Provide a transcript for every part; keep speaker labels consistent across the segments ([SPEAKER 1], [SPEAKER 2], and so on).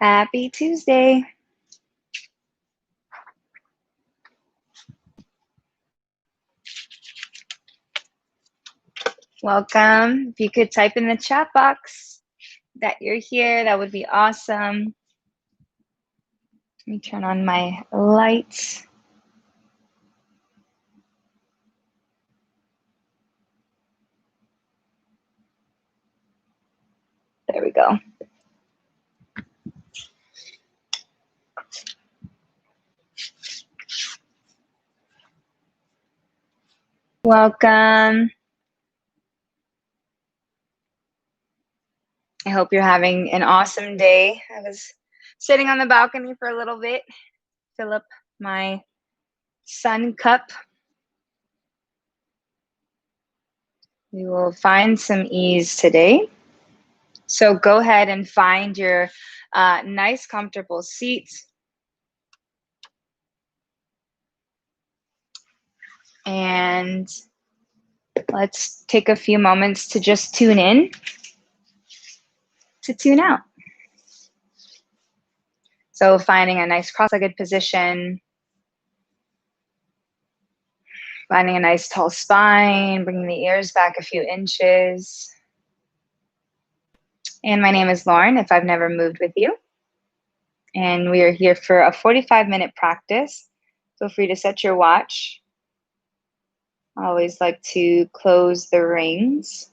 [SPEAKER 1] Happy Tuesday. Welcome. If you could type in the chat box that you're here, that would be awesome. Let me turn on my lights. There we go. Welcome. I hope you're having an awesome day. I was sitting on the balcony for a little bit, fill up my sun cup. We will find some ease today. So go ahead and find your nice, comfortable seat. And let's take a few moments to just tune in, to tune out. So finding a nice cross-legged position, finding a nice tall spine, bringing the ears back a few inches. And my name is Lauren, if I've never moved with you. And we are here for a 45-minute practice. Feel free to set your watch. I always like to close the rings.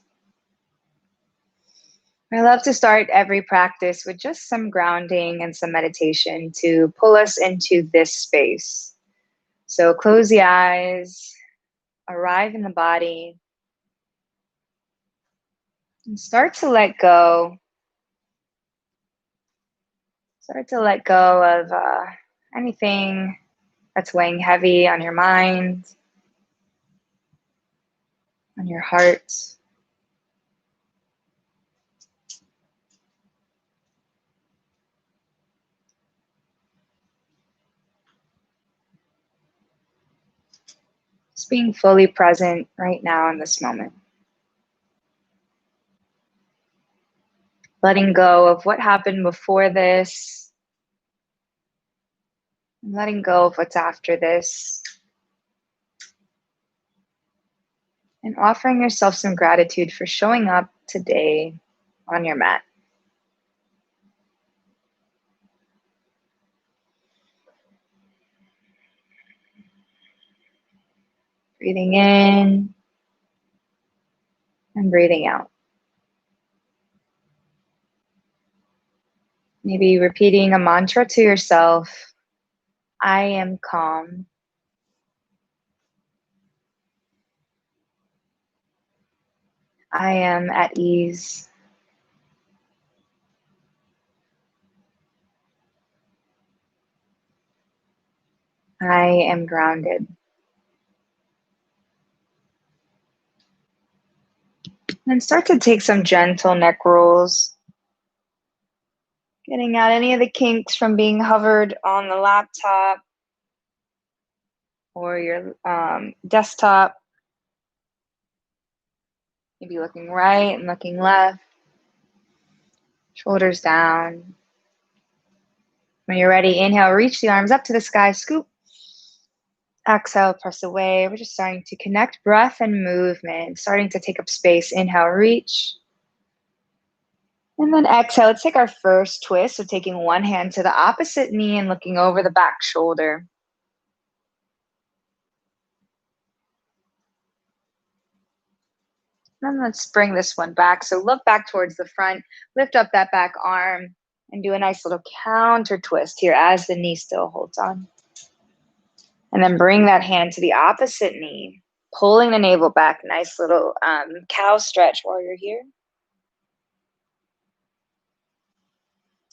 [SPEAKER 1] I love to start every practice with just some grounding and some meditation to pull us into this space. So close the eyes, arrive in the body, and start to let go. Start to let go of anything that's weighing heavy on your mind, on your heart. Just being fully present right now in this moment. Letting go of what happened before this. And letting go of what's after this. And offering yourself some gratitude for showing up today on your mat. Breathing in and breathing out. Maybe repeating a mantra to yourself. I am calm. I am at ease. I am grounded. And start to take some gentle neck rolls. Getting out any of the kinks from being hovered on the laptop or your desktop. Maybe looking right and looking left. Shoulders down. When you're ready, inhale, reach the arms up to the sky, scoop. Exhale, press away. We're just starting to connect breath and movement, starting to take up space. Inhale, reach. And then exhale, let's take our first twist. So taking one hand to the opposite knee and looking over the back shoulder. And let's bring this one back. So look back towards the front, lift up that back arm, and do a nice little counter twist here as the knee still holds on. And then bring that hand to the opposite knee, pulling the navel back. Nice little cow stretch while you're here.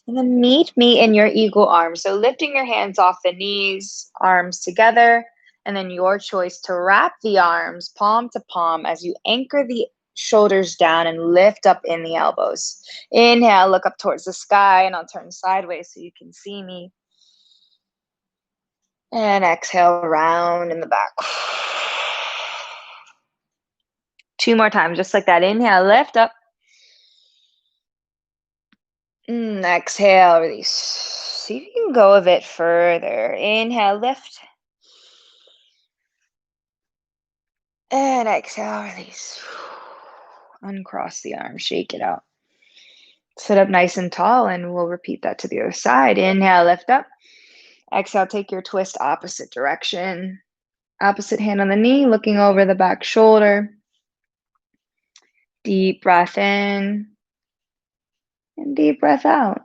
[SPEAKER 1] And then meet me in your eagle arm. So lifting your hands off the knees, arms together, and then your choice to wrap the arms palm to palm as you anchor the shoulders down and lift up in the elbows. Inhale, look up towards the sky, and I'll turn sideways so you can see me. And exhale, round in the back. 2 more times, just like that. Inhale, lift up. Exhale, release. See if you can go a bit further. Inhale, lift. And exhale, release. Uncross the arms, shake it out. Sit up nice and tall, and we'll repeat that to the other side. Inhale, lift up. Exhale, take your twist opposite direction. Opposite hand on the knee, looking over the back shoulder. Deep breath in and deep breath out.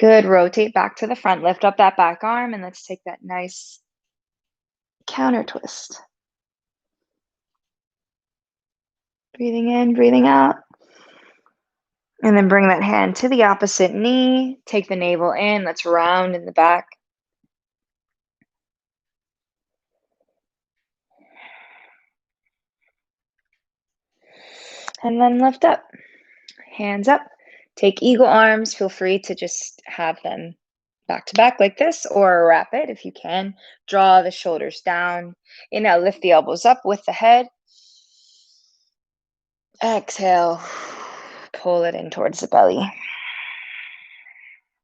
[SPEAKER 1] Good. Rotate back to the front. Lift up that back arm, and let's take that nice counter twist. Breathing in, breathing out. And then bring that hand to the opposite knee. Take the navel in. Let's round in the back. And then lift up. Hands up. Take eagle arms. Feel free to just have them back to back like this, or wrap it if you can. Draw the shoulders down. Inhale, lift the elbows up with the head. Exhale, pull it in towards the belly.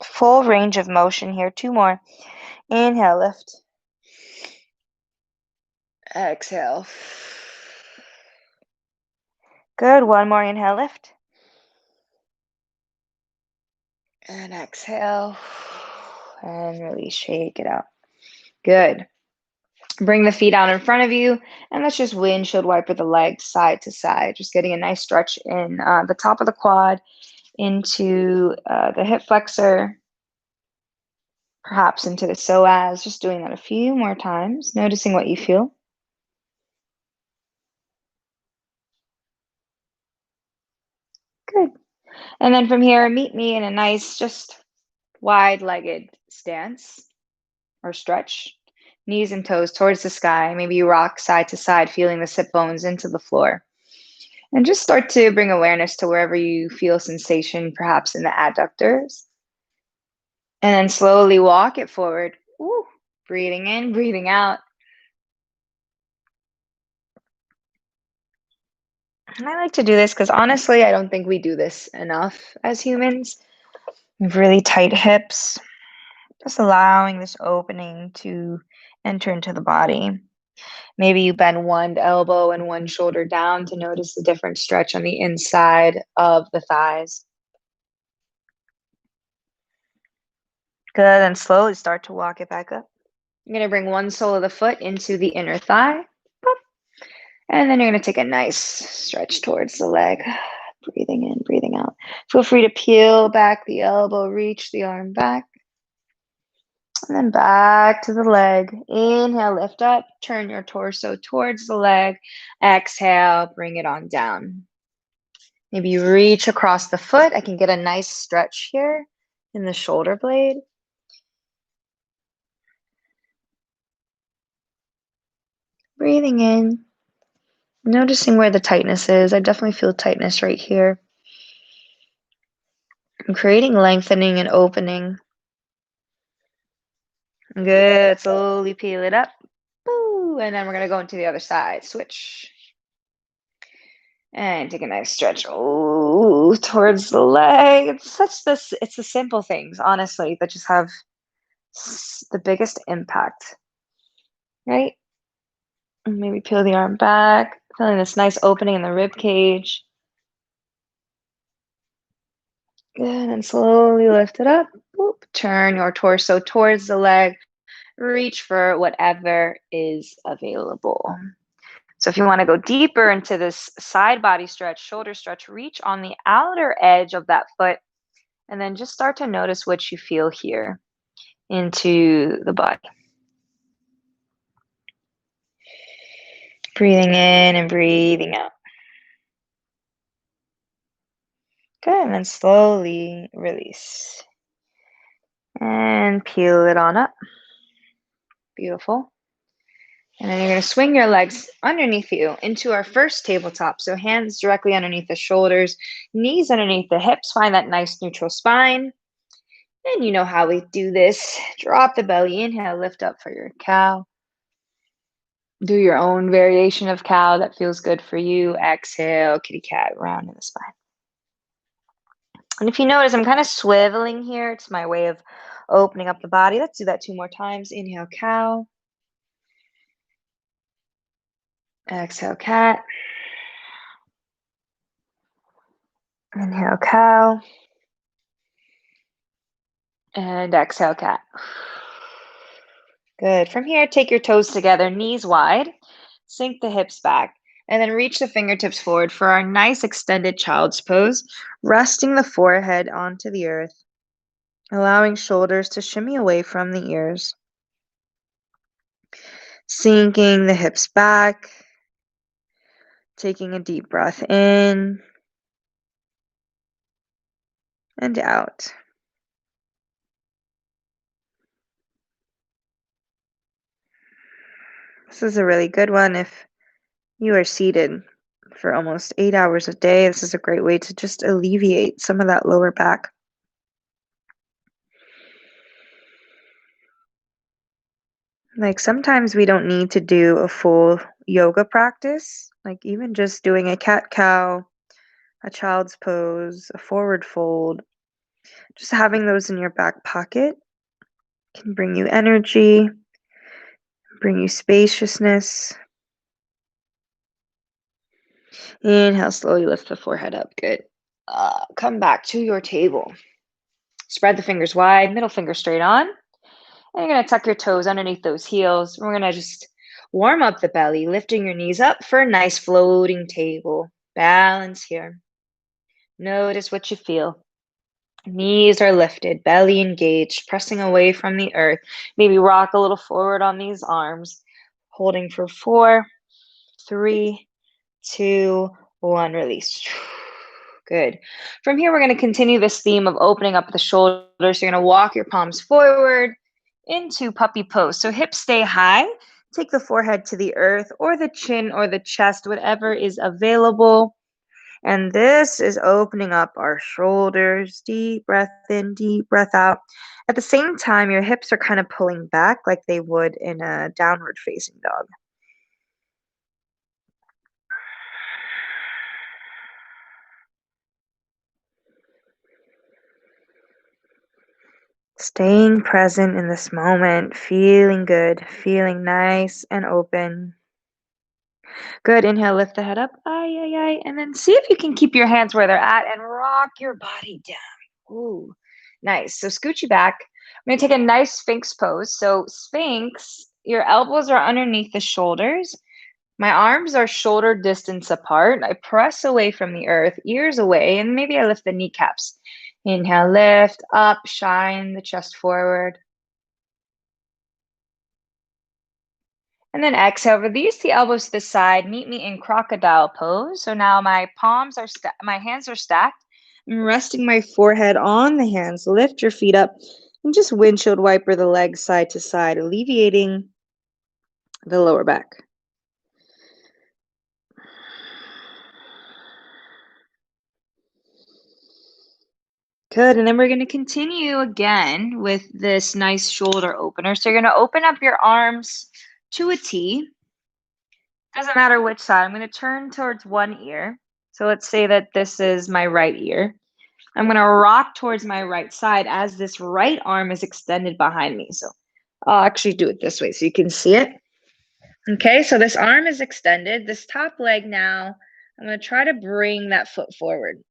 [SPEAKER 1] Full range of motion here. 2 more. Inhale, lift. Exhale. Good. 1 more. Inhale, lift. And exhale. And release. Shake it out. Good. Bring the feet out in front of you, and let's just windshield wiper the legs side to side. Just getting a nice stretch in the top of the quad into the hip flexor, perhaps into the psoas. Just doing that a few more times, noticing what you feel. Good. And then from here, meet me in a nice, just wide-legged stance or stretch. Knees and toes towards the sky. Maybe you rock side to side, feeling the sit bones into the floor. And just start to bring awareness to wherever you feel sensation, perhaps in the adductors. And then slowly walk it forward. Ooh. Breathing in, breathing out. And I like to do this because honestly, I don't think we do this enough as humans. We have really tight hips. Just allowing this opening to enter into the body. Maybe you bend one elbow and one shoulder down to notice the different stretch on the inside of the thighs. Good, and slowly start to walk it back up. You're going to bring one sole of the foot into the inner thigh. And then you're going to take a nice stretch towards the leg. Breathing in, breathing out. Feel free to peel back the elbow, reach the arm back. And then back to the leg. Inhale, lift up, turn your torso towards the leg. Exhale, bring it on down. Maybe you reach across the foot. I can get a nice stretch here in the shoulder blade. Breathing in, noticing where the tightness is. I definitely feel tightness right here. I'm creating lengthening and opening. Good. Slowly peel it up. Ooh, and then we're going to go into the other side. Switch. And take a nice stretch. Ooh, towards the leg. It's the simple things, honestly, that just have the biggest impact. Right? And maybe peel the arm back. Feeling this nice opening in the rib cage. Good. And slowly lift it up. Boop. Turn your torso towards the leg. Reach for whatever is available. So if you want to go deeper into this side body stretch, shoulder stretch, reach on the outer edge of that foot, and then just start to notice what you feel here into the body. Breathing in and breathing out. Good, and then slowly release. And peel it on up. Beautiful. And then you're going to swing your legs underneath you into our first tabletop. So hands directly underneath the shoulders, knees underneath the hips. Find that nice neutral spine. And you know how we do this. Drop the belly. Inhale, lift up for your cow. Do your own variation of cow that feels good for you. Exhale, kitty cat, round in the spine. And if you notice, I'm kind of swiveling here. It's my way of opening up the body. Let's do that 2 more times. Inhale, cow. Exhale, cat. Inhale, cow. And exhale, cat. Good. From here, take your toes together, knees wide. Sink the hips back. And then reach the fingertips forward for our nice extended child's pose, resting the forehead onto the earth, allowing shoulders to shimmy away from the ears. Sinking the hips back, taking a deep breath in and out. This is a really good one if you are seated for almost 8 hours a day. This is a great way to just alleviate some of that lower back. Like sometimes we don't need to do a full yoga practice, like even just doing a cat-cow, a child's pose, a forward fold, just having those in your back pocket can bring you energy, bring you spaciousness. Inhale, slowly lift the forehead up. Good. Come back to your table. Spread the fingers wide, middle finger straight on. And you're going to tuck your toes underneath those heels. We're going to just warm up the belly, lifting your knees up for a nice floating table. Balance here. Notice what you feel. Knees are lifted, belly engaged, pressing away from the earth. Maybe rock a little forward on these arms. Holding for 4, 3, 2, 1. Release. Good. From here, we're going to continue this theme of opening up the shoulders. You're going to walk your palms forward into puppy pose. So hips stay high. Take the forehead to the earth or the chin or the chest, whatever is available. And this is opening up our shoulders. Deep breath in, deep breath out. At the same time, your hips are kind of pulling back like they would in a downward facing dog. Staying present in this moment, feeling good, feeling nice and open. Good. Inhale, lift the head up. Ay, ay, ay. And then see if you can keep your hands where they're at and rock your body down. Ooh, nice. So scoot you back. I'm going to take a nice Sphinx pose. So Sphinx, your elbows are underneath the shoulders. My arms are shoulder distance apart. I press away from the earth, ears away, and maybe I lift the kneecaps. Inhale, lift up, shine the chest forward. And then exhale, release the elbows to the side, meet me in crocodile pose. So now my my hands are stacked. I'm resting my forehead on the hands. Lift your feet up and just windshield wiper the legs side to side, alleviating the lower back. Good. And then we're going to continue again with this nice shoulder opener. So you're going to open up your arms to a T. Doesn't matter which side. I'm going to turn towards one ear. So let's say that this is my right ear. I'm going to rock towards my right side as this right arm is extended behind me. So I'll actually do it this way so you can see it. Okay, so this arm is extended. This top leg now, I'm going to try to bring that foot forward.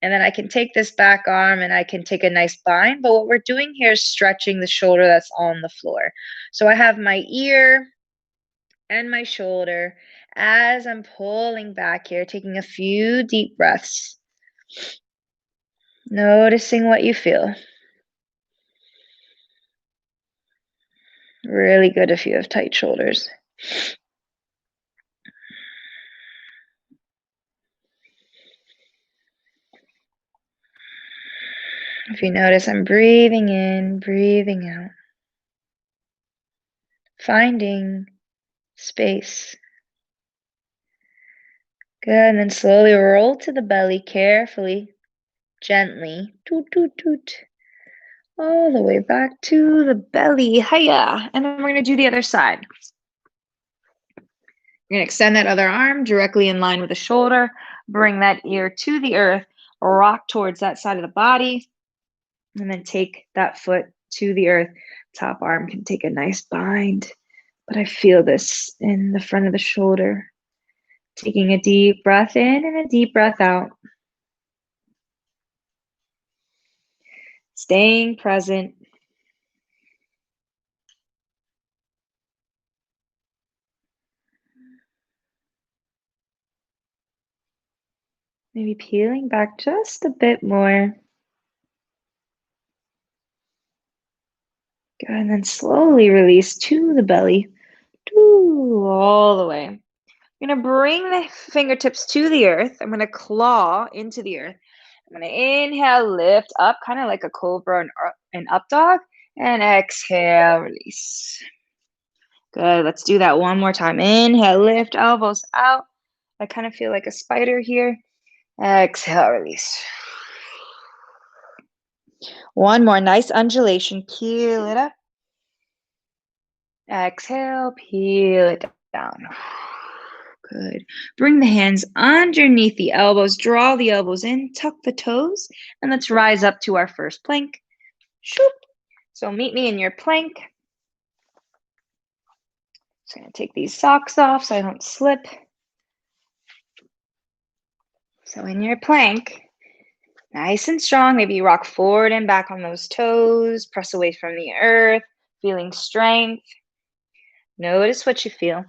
[SPEAKER 1] And then I can take this back arm and I can take a nice bind. But what we're doing here is stretching the shoulder that's on the floor. So I have my ear and my shoulder as I'm pulling back here, taking a few deep breaths. Noticing what you feel. Really good if you have tight shoulders. If you notice, I'm breathing in, breathing out. Finding space. Good, and then slowly roll to the belly, carefully, gently. Toot, toot, toot. All the way back to the belly. Hiya! And then we're going to do the other side. You're going to extend that other arm directly in line with the shoulder. Bring that ear to the earth. rock towards that side of the body, and then take that foot to the earth. Top arm can take a nice bind, but I feel this in the front of the shoulder. Taking a deep breath in and a deep breath out. Staying present. Maybe peeling back just a bit more. Good, and then slowly release to the belly. All the way. I'm going to bring the fingertips to the earth. I'm going to claw into the earth. I'm going to inhale, lift up, kind of like a cobra and up dog. And exhale, release. Good. Let's do that one more time. Inhale, lift, elbows out. I kind of feel like a spider here. Exhale, release. One more nice undulation. Peel it up. Exhale, peel it down. Good. Bring the hands underneath the elbows. Draw the elbows in. Tuck the toes. And let's rise up to our first plank. Shoop. So meet me in your plank. Just going to take these socks off so I don't slip. So in your plank, nice and strong. Maybe you rock forward and back on those toes. Press away from the earth. Feeling strength. Notice what you feel.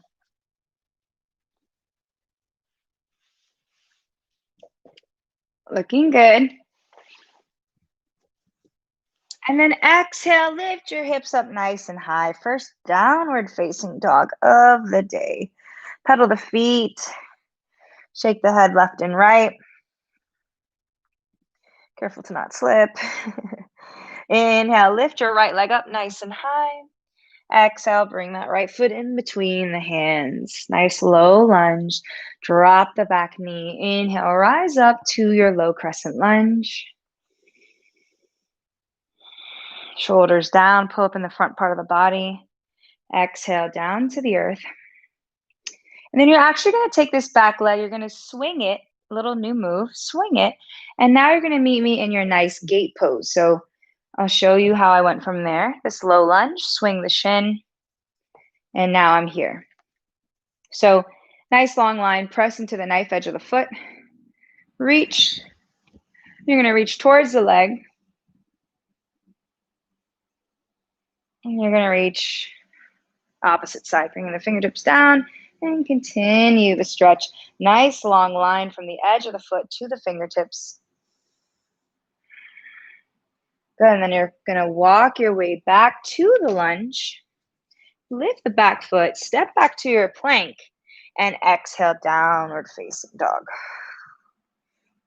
[SPEAKER 1] Looking good. And then exhale, lift your hips up nice and high. First downward facing dog of the day. Pedal the feet. Shake the head left and right. Careful to not slip. Inhale, lift your right leg up nice and high. Exhale, bring that right foot in between the hands. Nice low lunge. Drop the back knee. Inhale, rise up to your low crescent lunge. Shoulders down, pull up in the front part of the body. Exhale, down to the earth. And then you're actually going to take this back leg. You're going to swing it, a little new move, swing it. And now you're going to meet me in your nice gate pose. So I'll show you how I went from there. This low lunge, swing the shin. And now I'm here. So nice long line, press into the knife edge of the foot. Reach. You're going to reach towards the leg. And you're going to reach opposite side, bringing the fingertips down and continue the stretch. Nice long line from the edge of the foot to the fingertips. Good, and then you're going to walk your way back to the lunge. Lift the back foot, step back to your plank, and exhale, downward facing dog.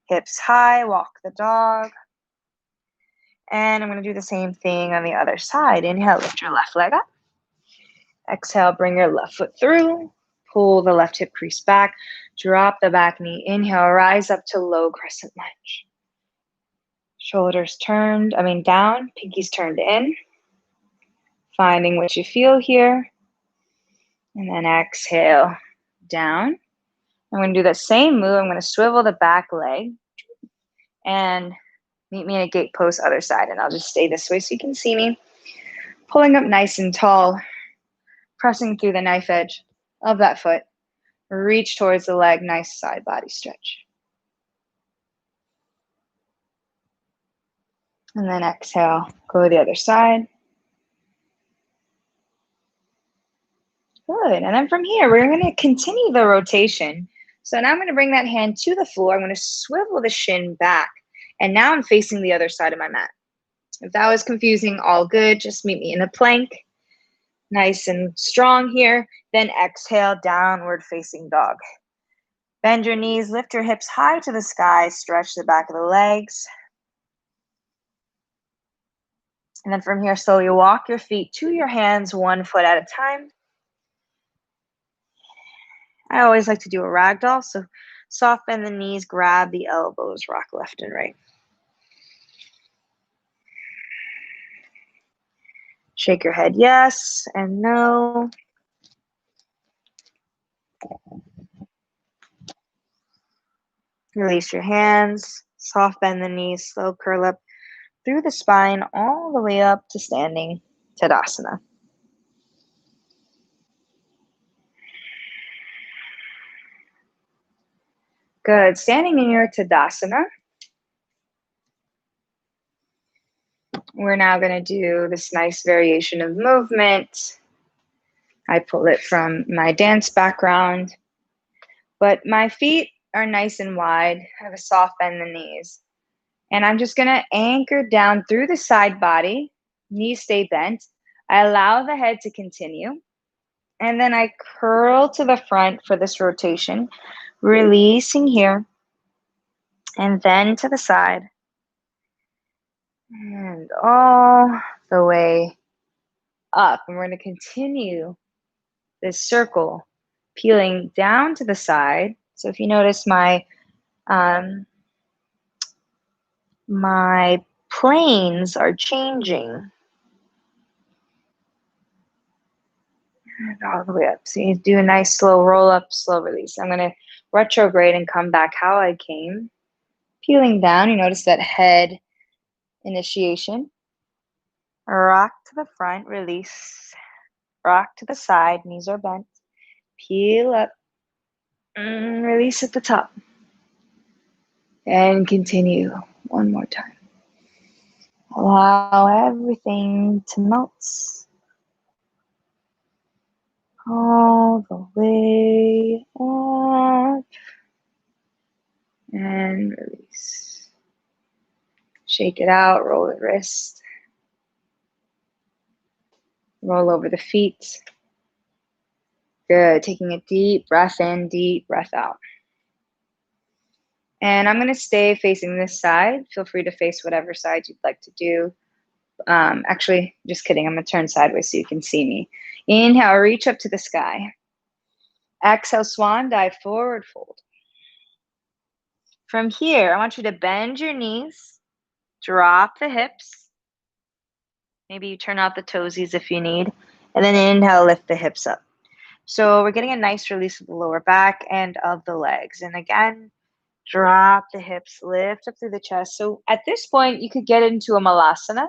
[SPEAKER 1] Hips high, walk the dog. And I'm going to do the same thing on the other side. Inhale, lift your left leg up. Exhale, bring your left foot through. Pull the left hip crease back. Drop the back knee. Inhale, rise up to low crescent lunge. Shoulders turned, down, pinkies turned in. Finding what you feel here. And then exhale, down. I'm going to do the same move. I'm going to swivel the back leg. And meet me in a gate pose other side. And I'll just stay this way so you can see me. Pulling up nice and tall. Pressing through the knife edge of that foot. Reach towards the leg. Nice side body stretch. And then exhale. Go to the other side. Good. And then from here, we're going to continue the rotation. So now I'm going to bring that hand to the floor. I'm going to swivel the shin back. And now I'm facing the other side of my mat. If that was confusing, all good. Just meet me in a plank. Nice and strong here. Then exhale, downward facing dog. Bend your knees, lift your hips high to the sky, stretch the back of the legs. And then from here, slowly walk your feet to your hands, 1 foot at a time. I always like to do a ragdoll, so soft bend the knees, grab the elbows, rock left and right. Shake your head yes and no. Release your hands. Soft bend the knees, slow curl up through the spine all the way up to standing Tadasana. Good. Standing in your Tadasana, we're now going to do this nice variation of movement. I pull it from my dance background, but my feet are nice and wide. I have a soft bend in the knees. And I'm just going to anchor down through the side body. Knees stay bent. I allow the head to continue. And then I curl to the front for this rotation, releasing here. And then to the side. And all the way up. And we're going to continue this circle, peeling down to the side. So if you notice my planes are changing. And all the way up. So you do a nice slow roll up, slow release. I'm going to retrograde and come back how I came. Peeling down, you notice that head initiation. Rock to the front, release. Rock to the side, knees are bent. Peel up, release at the top. And continue one more time. Allow everything to melt. All the way up. And release. Shake it out, roll the wrist. Roll over the feet. Good. Taking a deep breath in, deep breath out. And I'm going to stay facing this side. Feel free to face whatever side you'd like to do. Actually, just kidding. I'm going to turn sideways so you can see me. Inhale, reach up to the sky. Exhale, swan dive, forward fold. From here, I want you to bend your knees, drop the hips. Maybe you turn out the toesies if you need. And then inhale, lift the hips up. So we're getting a nice release of the lower back and of the legs. And again, drop the hips, lift up through the chest. So at this point, you could get into a malasana.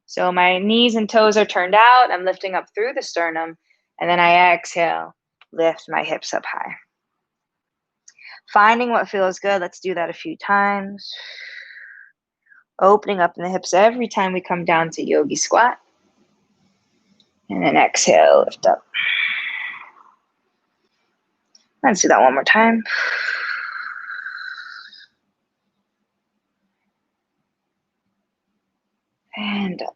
[SPEAKER 1] So my knees and toes are turned out. I'm lifting up through the sternum. And then I exhale, lift my hips up high. Finding what feels good. Let's do that a few times. Opening up in the hips every time we come down to yogi squat. And then exhale, lift up. Let's do that one more time. And up.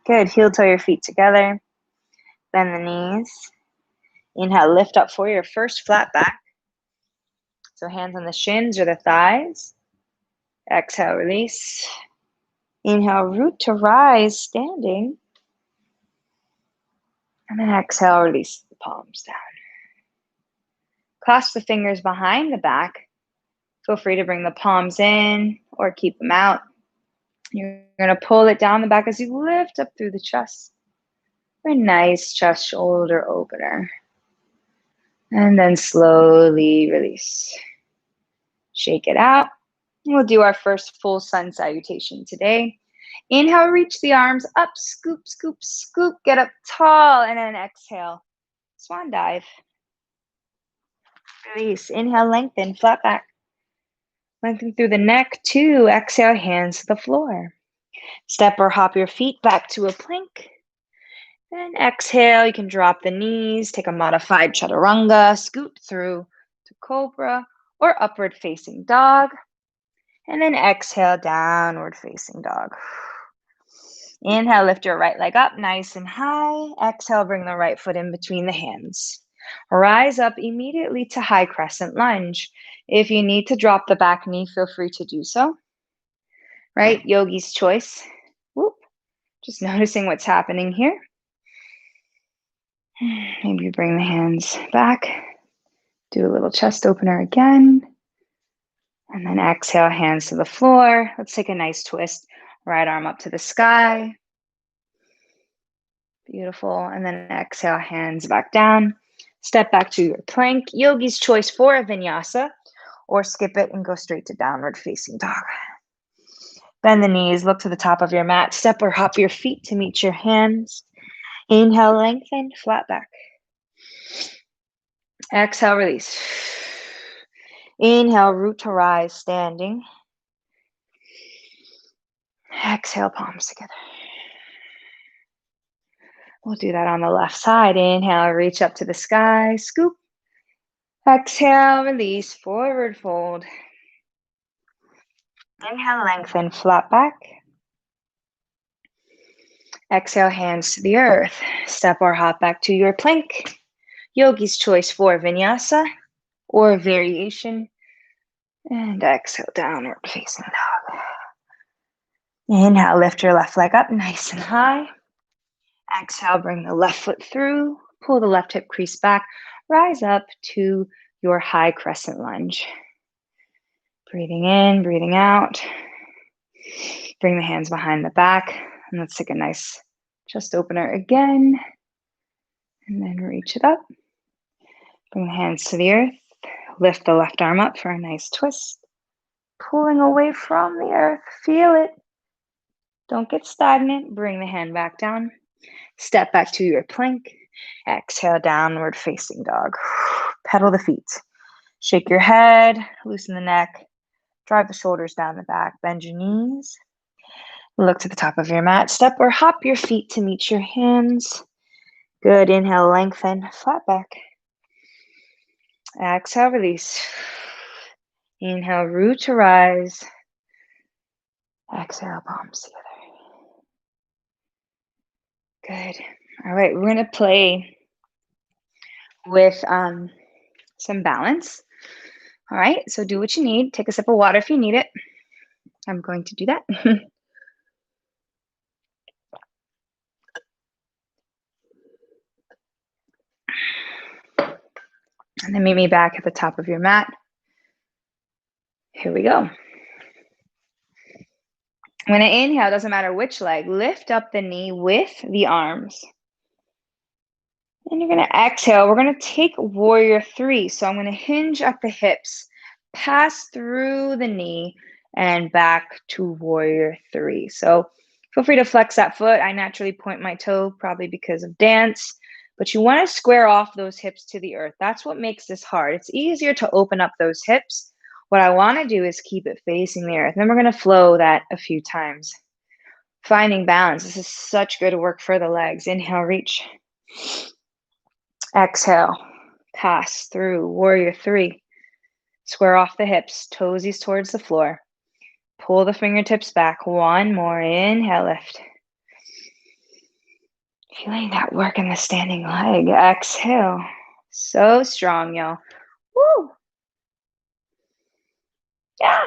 [SPEAKER 1] Good. Heel toe your feet together. Bend the knees. Inhale, lift up for your first flat back. So hands on the shins or the thighs. Exhale, release. Inhale, root to rise, standing. And then exhale, release the palms down. Clasp the fingers behind the back. Feel free to bring the palms in or keep them out. You're going to pull it down the back as you lift up through the chest. A nice chest shoulder opener. And then slowly release. Shake it out. We'll do our first full sun salutation today. Inhale, reach the arms up, scoop, scoop, scoop, get up tall, and then exhale, swan dive. Release, inhale, lengthen, flat back. Lengthen through the neck, 2, exhale, hands to the floor. Step or hop your feet back to a plank. Then exhale, you can drop the knees, take a modified chaturanga, scoot through to cobra or upward facing dog. And then exhale, downward facing dog. Inhale, lift your right leg up nice and high. Exhale, bring the right foot in between the hands. Rise up immediately to high crescent lunge. If you need to drop the back knee, feel free to do so. Right? Yogi's choice. Whoop. Just noticing what's happening here. Maybe bring the hands back. Do a little chest opener again. And then exhale, hands to the floor. Let's take a nice twist. Right arm up to the sky. Beautiful. And then exhale, hands back down. Step back to your plank. Yogi's choice for a vinyasa. or skip it and go straight to downward facing dog. Bend the knees, look to the top of your mat, step or hop your feet to meet your hands. Inhale, lengthen, flat back. Exhale, release. Inhale, root to rise, standing. Exhale, palms together. We'll do that on the left side. Inhale, reach up to the sky, scoop. Exhale, release, forward fold. Inhale, lengthen, flat back. Exhale, hands to the earth. Step or hop back to your plank. Yogi's choice for vinyasa or variation. And exhale, downward facing dog. Inhale, lift your left leg up nice and high. Exhale, bring the left foot through. Pull the left hip crease back. Rise up to your high crescent lunge. Breathing in, breathing out. Bring the hands behind the back. And let's take a nice chest opener again. And then reach it up. Bring the hands to the earth. Lift the left arm up for a nice twist. Pulling away from the earth. Feel it. Don't get stagnant. Bring the hand back down. Step back to your plank. Exhale, downward facing dog. Pedal the feet. Shake your head. Loosen the neck. Drive the shoulders down the back. Bend your knees. Look to the top of your mat. Step or hop your feet to meet your hands. Good. Inhale, lengthen, flat back. Exhale, release. Inhale, root to rise. Exhale, palms together. Good. All right, we're going to play with some balance. All right, so do what you need. Take a sip of water if you need it. I'm going to do that. And then meet me back at the top of your mat. Here we go. When I inhale, doesn't matter which leg, lift up the knee with the arms. And you're going to exhale. We're going to take warrior three. So I'm going to hinge at the hips, pass through the knee, and back to warrior three. So feel free to flex that foot. I naturally point my toe, probably because of dance. But you want to square off those hips to the earth. That's what makes this hard. It's easier to open up those hips. What I want to do is keep it facing the earth. And then we're going to flow that a few times. Finding balance. This is such good work for the legs. Inhale, reach. Exhale, pass through warrior three. Square off the hips, toesies towards the floor. Pull the fingertips back. One more. Inhale, lift. Feeling that work in the standing leg. Exhale. So strong, y'all. Woo! Yeah.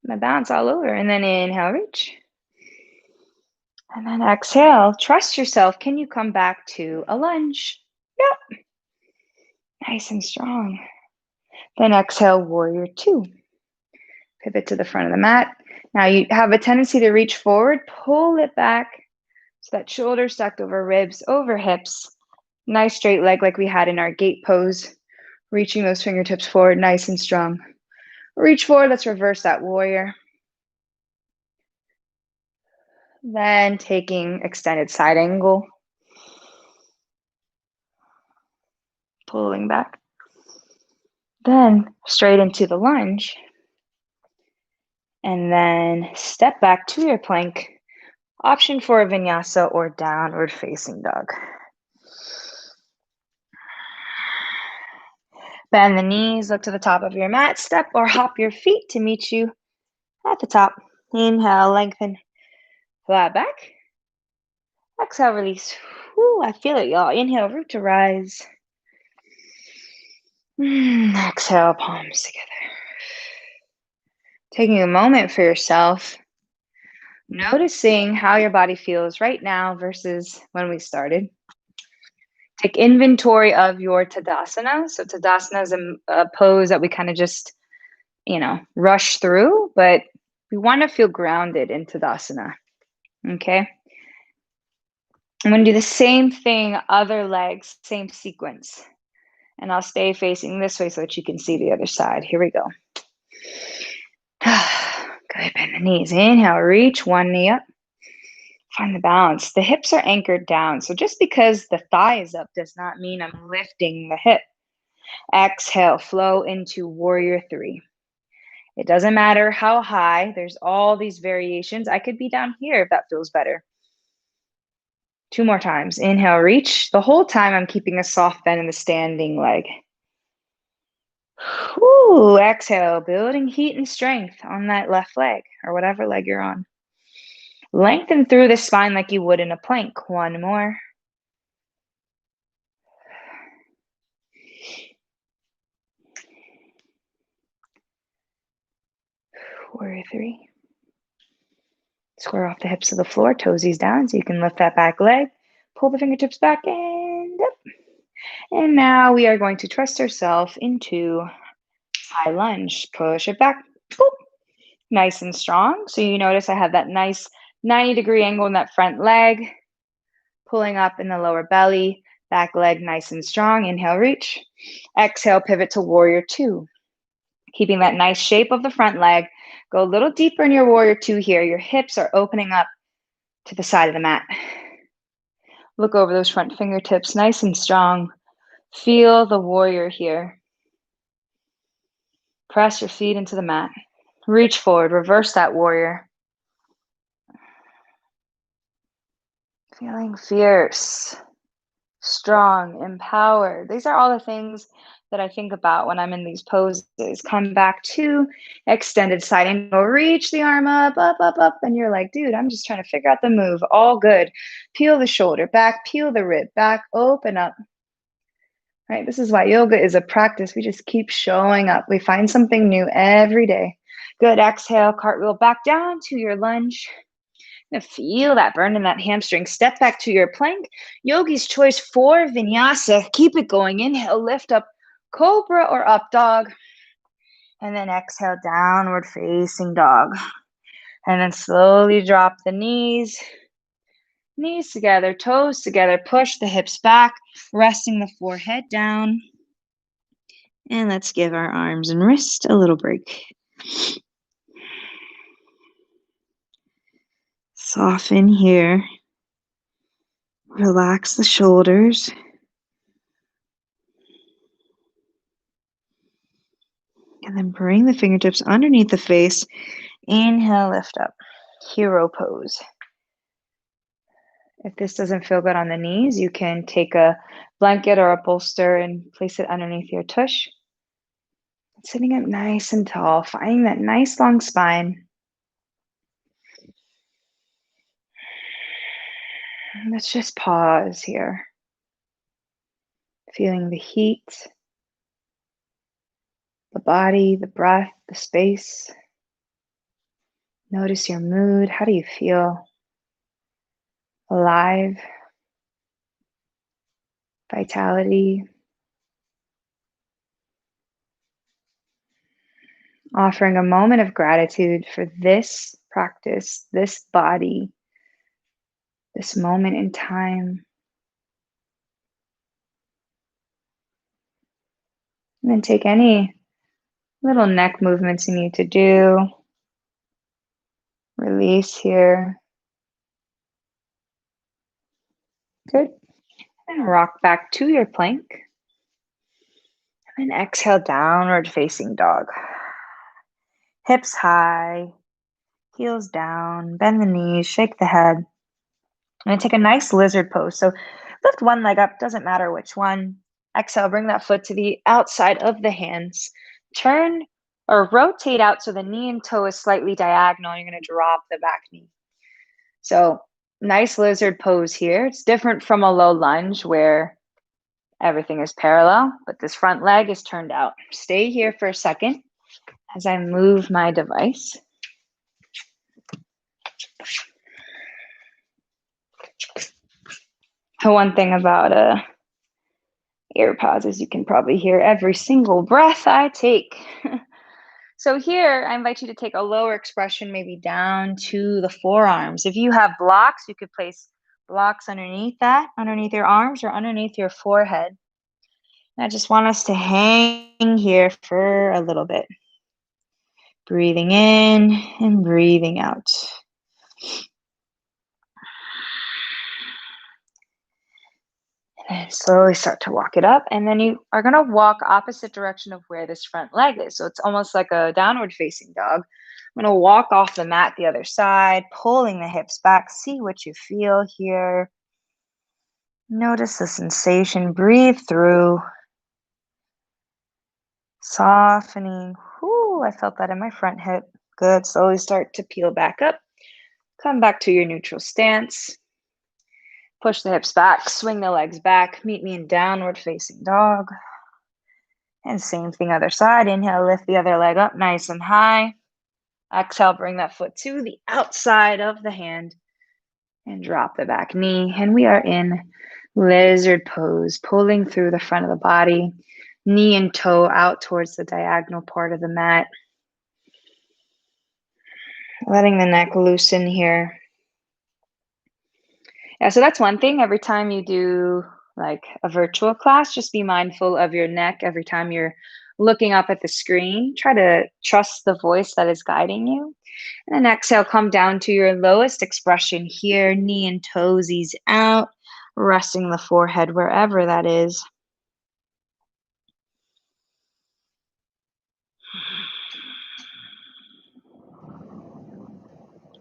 [SPEAKER 1] My bounce all over. And then inhale, reach. And then exhale. Trust yourself. Can you come back to a lunge? Yep. Nice and strong. Then exhale, warrior two. Pivot to the front of the mat. Now you have a tendency to reach forward. Pull it back so that shoulders stacked over ribs, over hips. Nice straight leg like we had in our gate pose. Reaching those fingertips forward, nice and strong. Reach forward. Let's reverse that warrior. Then taking extended side angle. Pulling back. Then straight into the lunge. And then step back to your plank. Option for a vinyasa or downward facing dog. Bend the knees, look to the top of your mat. Step or hop your feet to meet you at the top. Inhale, lengthen, flat back. Exhale, release. Whew, I feel it, y'all. Inhale, root to rise. Exhale, palms together. Taking a moment for yourself. Noticing how your body feels right now versus when we started. Take inventory of your Tadasana. So Tadasana is a pose that we kind of just, rush through, but we want to feel grounded in Tadasana. Okay? I'm going to do the same thing, other legs, same sequence. And I'll stay facing this way so that you can see the other side. Here we go. Good, bend the knees. Inhale, reach one knee up. Find the balance. The hips are anchored down. So just because the thigh is up does not mean I'm lifting the hip. Exhale, flow into warrior three. It doesn't matter how high, there's all these variations. I could be down here if that feels better. 2 more times. Inhale, reach. The whole time I'm keeping a soft bend in the standing leg. Woo, exhale, building heat and strength on that left leg or whatever leg you're on. Lengthen through the spine like you would in a plank. One more. Warrior three. Square off the hips of the floor, toesies down so you can lift that back leg. Pull the fingertips back and up. And now we are going to trust ourselves into high lunge. Push it back. Boop. Nice and strong. So you notice I have that nice 90-degree angle in that front leg. Pulling up in the lower belly. Back leg nice and strong. Inhale, reach. Exhale, pivot to warrior two. Keeping that nice shape of the front leg. Go a little deeper in your warrior two here. Your hips are opening up to the side of the mat. Look over those front fingertips, nice and strong. Feel the warrior here. Press your feet into the mat. Reach forward, reverse that warrior. Feeling fierce, strong, empowered. These are all the things that I think about when I'm in these poses. Come back to extended side angle, reach the arm up, up, up, up. And you're like, dude, I'm just trying to figure out the move. All good. Peel the shoulder back, peel the rib back, open up. Right? This is why yoga is a practice. We just keep showing up. We find something new every day. Good. Exhale, cartwheel back down to your lunge. Feel that burn in that hamstring. Step back to your plank. Yogi's choice for vinyasa. Keep it going. Inhale, lift up, cobra or up dog. And then exhale, downward facing dog. And then slowly drop the knees. Knees together, toes together. Push the hips back, resting the forehead down. And let's give our arms and wrist a little break. Soften here. Relax the shoulders. And then bring the fingertips underneath the face. Inhale, lift up. Hero pose. If this doesn't feel good on the knees, you can take a blanket or a bolster and place it underneath your tush. Sitting up nice and tall, finding that nice long spine. Let's just pause here. Feeling the heat, the body, the breath, the space. Notice your mood. How do you feel? Alive, vitality. Offering a moment of gratitude for this practice, this body, this moment in time. And then take any little neck movements you need to do. Release here. Good. And rock back to your plank. And exhale, downward facing dog. Hips high, heels down, bend the knees, shake the head. I'm going to take a nice lizard pose. So lift one leg up, doesn't matter which one. Exhale, bring that foot to the outside of the hands. Turn or rotate out so the knee and toe is slightly diagonal. You're going to drop the back knee. So nice lizard pose here. It's different from a low lunge where everything is parallel, but this front leg is turned out. Stay here for a second as I move my device. The one thing about AirPods is you can probably hear every single breath I take. So here, I invite you to take a lower expression, maybe down to the forearms. If you have blocks, you could place blocks underneath that, underneath your arms or underneath your forehead. And I just want us to hang here for a little bit. Breathing in and breathing out. And slowly start to walk it up. And then you are going to walk opposite direction of where this front leg is. So it's almost like a downward facing dog. I'm going to walk off the mat the other side, pulling the hips back. See what you feel here. Notice the sensation. Breathe through. Softening. Whoo, I felt that in my front hip. Good. Slowly start to peel back up. Come back to your neutral stance. Push the hips back, swing the legs back. Meet me in downward facing dog. And same thing other side. Inhale, lift the other leg up nice and high. Exhale, bring that foot to the outside of the hand and drop the back knee. And we are in lizard pose, pulling through the front of the body, knee and toe out towards the diagonal part of the mat. Letting the neck loosen here. Yeah, so that's one thing. Every time you do like a virtual class, just be mindful of your neck every time you're looking up at the screen. Try to trust the voice that is guiding you. And then exhale, come down to your lowest expression here, knee and toesies out, resting the forehead wherever that is.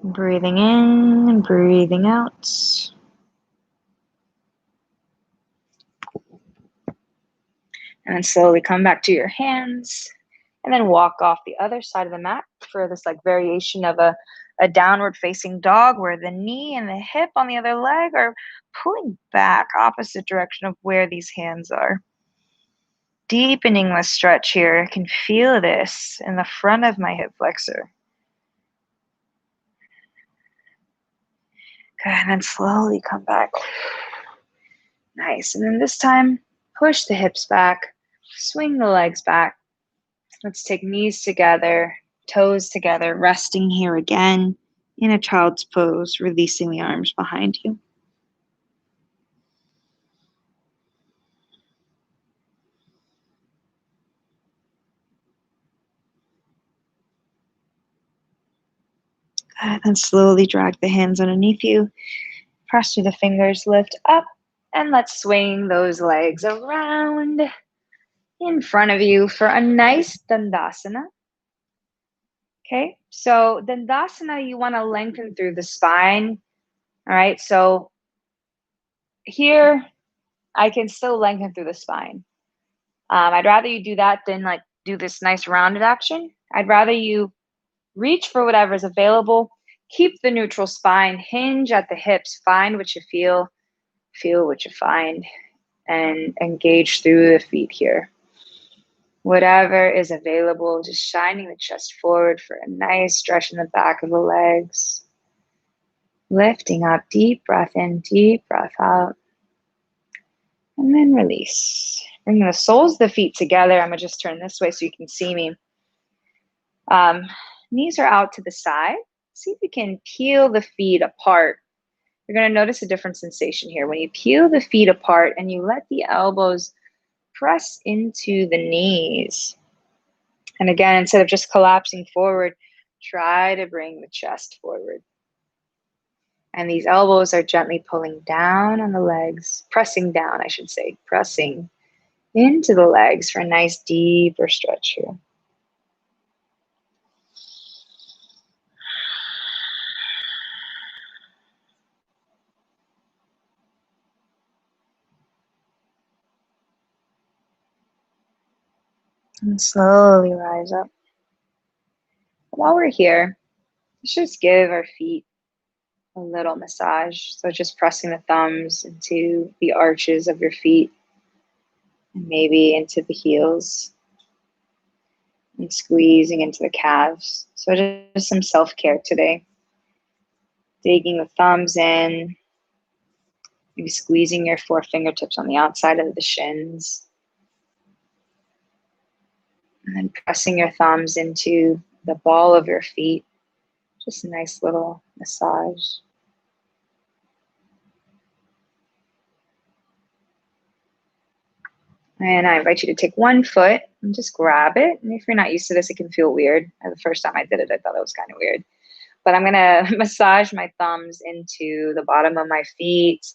[SPEAKER 1] Breathing in and breathing out. And then slowly come back to your hands and then walk off the other side of the mat for this like variation of a downward facing dog where the knee and the hip on the other leg are pulling back opposite direction of where these hands are. Deepening the stretch here. I can feel this in the front of my hip flexor. Good, and then slowly come back. Nice, and then this time, push the hips back, swing the legs back. Let's take knees together, toes together, resting here again in a child's pose, releasing the arms behind you. Good, then slowly drag the hands underneath you, press through the fingers, lift up, and let's swing those legs around in front of you for a nice Dandasana. Okay, so Dandasana, you want to lengthen through the spine. All right, so here I can still lengthen through the spine. I'd rather you do that than like do this nice rounded action. I'd rather you reach for whatever's available. Keep the neutral spine, hinge at the hips, find what you feel what you find, and engage through the feet here. Whatever is available, just shining the chest forward for a nice stretch in the back of the legs. Lifting up, deep breath in, deep breath out. And then release. Bringing the soles of the feet together. I'm going to just turn this way so you can see me. Knees are out to the side. See if you can peel the feet apart. You're going to notice a different sensation here. When you peel the feet apart and you let the elbows press into the knees. And again, instead of just collapsing forward, try to bring the chest forward. And these elbows are gently pulling down on the legs, pressing down, I should say, pressing into the legs for a nice deeper stretch here. And slowly rise up. While we're here, let's just give our feet a little massage. So just pressing the thumbs into the arches of your feet and maybe into the heels and squeezing into the calves. So just some self-care today. Digging the thumbs in, maybe squeezing your 4 fingertips on the outside of the shins. And then pressing your thumbs into the ball of your feet. Just a nice little massage. And I invite you to take one foot and just grab it. And if you're not used to this, it can feel weird. The first time I did it, I thought it was kind of weird. But I'm going to massage my thumbs into the bottom of my feet,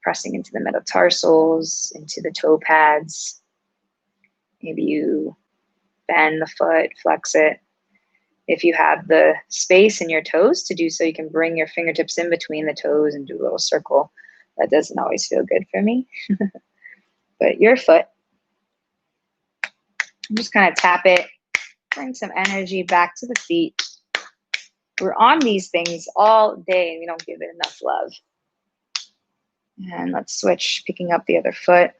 [SPEAKER 1] pressing into the metatarsals, into the toe pads. Maybe you bend the foot, flex it. If you have the space in your toes to do so, you can bring your fingertips in between the toes and do a little circle. That doesn't always feel good for me. But your foot, just kind of tap it, bring some energy back to the feet. We're on these things all day and we don't give it enough love. And let's switch, picking up the other foot,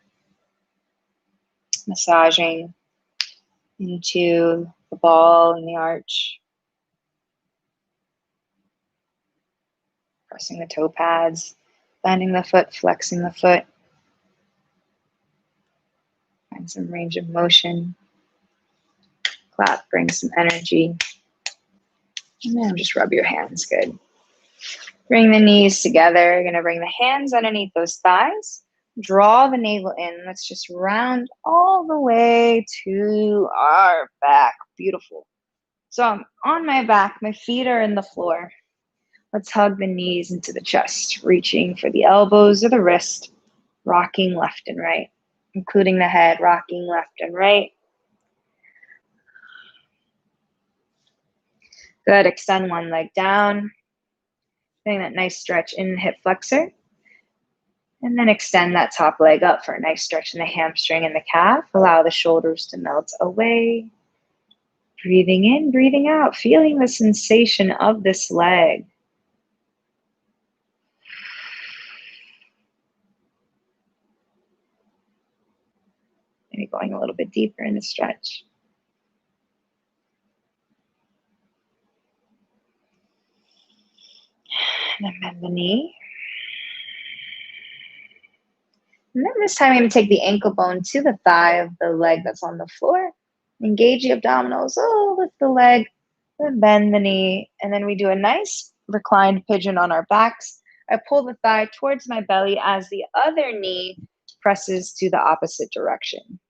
[SPEAKER 1] massaging into the ball and the arch, pressing the toe pads, bending the foot, flexing the foot. Find some range of motion. Clap, bring some energy. And then just rub your hands good. Bring the knees together. You're going to bring the hands underneath those thighs. Draw the navel in. Let's just round all the way to our back. Beautiful. So I'm on my back. My feet are in the floor. Let's hug the knees into the chest, reaching for the elbows or the wrist, rocking left and right, including the head, rocking left and right. Good. Extend one leg down. Getting that nice stretch in the hip flexor. And then extend that top leg up for a nice stretch in the hamstring and the calf. Allow the shoulders to melt away. Breathing in, breathing out, feeling the sensation of this leg. Maybe going a little bit deeper in the stretch. And then bend the knee. And then this time I'm going to take the ankle bone to the thigh of the leg that's on the floor. Engage the abdominals. Oh, lift the leg. Then bend the knee. And then we do a nice reclined pigeon on our backs. I pull the thigh towards my belly as the other knee presses to the opposite direction.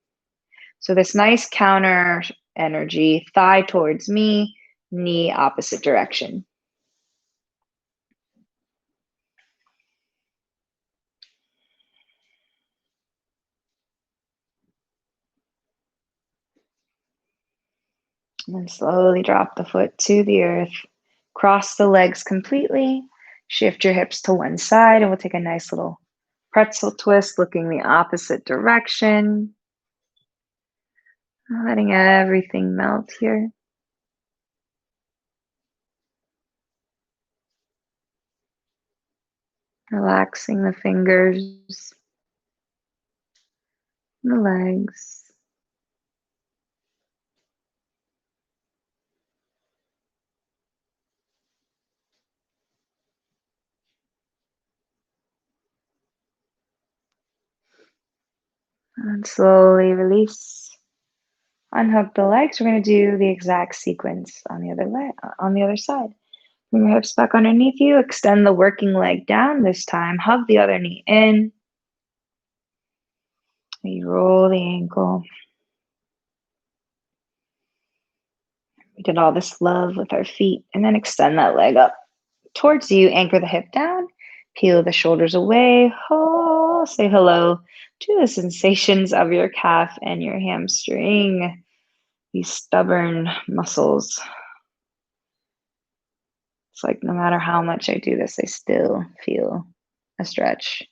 [SPEAKER 1] So this nice counter energy, thigh towards me, knee opposite direction. And then slowly drop the foot to the earth. Cross the legs completely. Shift your hips to one side and we'll take a nice little pretzel twist looking the opposite direction. Letting everything melt here. Relaxing the fingers, the legs. And slowly release. Unhook the legs. We're going to do the exact sequence on the other leg, on the other side. Bring your hips back underneath you. Extend the working leg down this time. Hug the other knee in. You roll the ankle. We did all this love with our feet. And then extend that leg up towards you. Anchor the hip down. Peel the shoulders away. Oh, say hello to the sensations of your calf and your hamstring. These stubborn muscles. It's like no matter how much I do this, I still feel a stretch.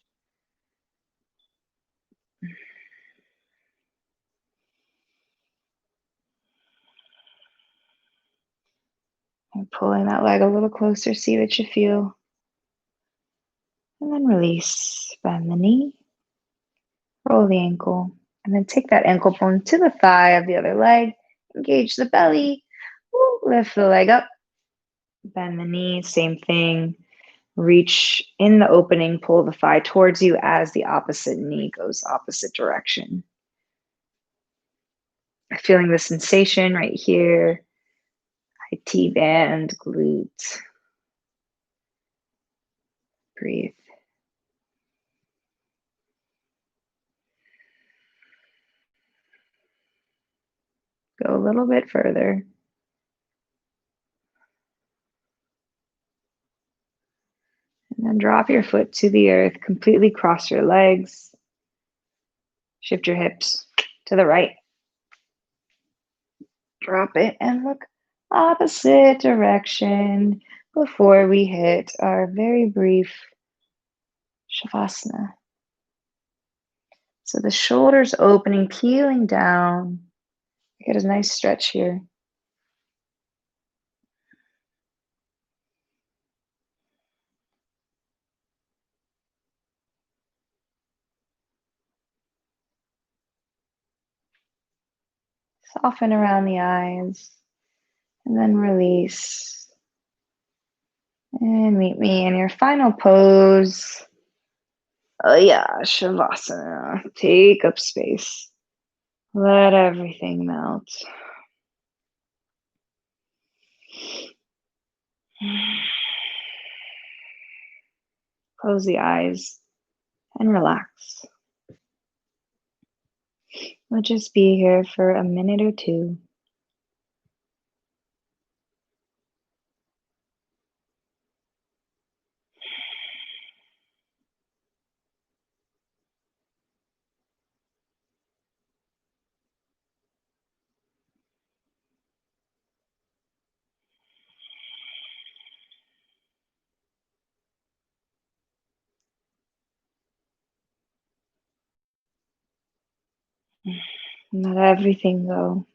[SPEAKER 1] And pulling that leg a little closer, see what you feel. And then release. Bend the knee. Roll the ankle. And then take that ankle bone to the thigh of the other leg. Engage the belly. Woo, lift the leg up. Bend the knee. Same thing. Reach in the opening. Pull the thigh towards you as the opposite knee goes opposite direction. Feeling the sensation right here. IT band, glute. Breathe. Go a little bit further. And then drop your foot to the earth, completely cross your legs. Shift your hips to the right. Drop it and look opposite direction before we hit our very brief Shavasana. So the shoulders opening, peeling down. Get a nice stretch here. Soften around the eyes and then release. And meet me in your final pose. Oh yeah, Shavasana. Take up space. Let everything melt. Close the eyes and relax. We'll just be here for a minute or two. Let everything go.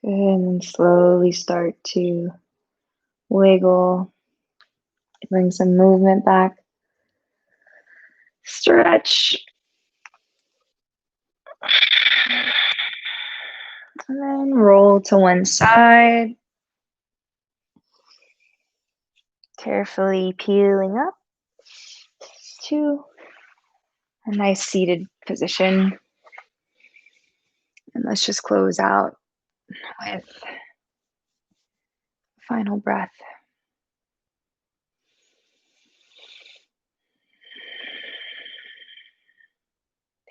[SPEAKER 1] Good, and then slowly start to wiggle. Bring some movement back. Stretch. And then roll to one side. Carefully peeling up to a nice seated position. And let's just close out with final breath.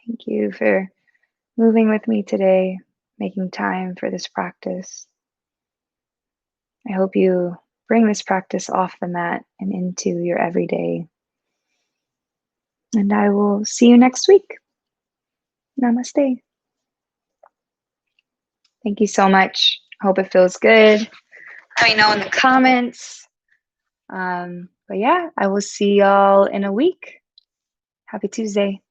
[SPEAKER 1] Thank you for moving with me today, making time for this practice. I hope you bring this practice off the mat and into your everyday. And I will see you next week. Namaste. Thank you so much. Hope it feels good. Let me know in the comments. But yeah, I will see y'all in a week. Happy Tuesday.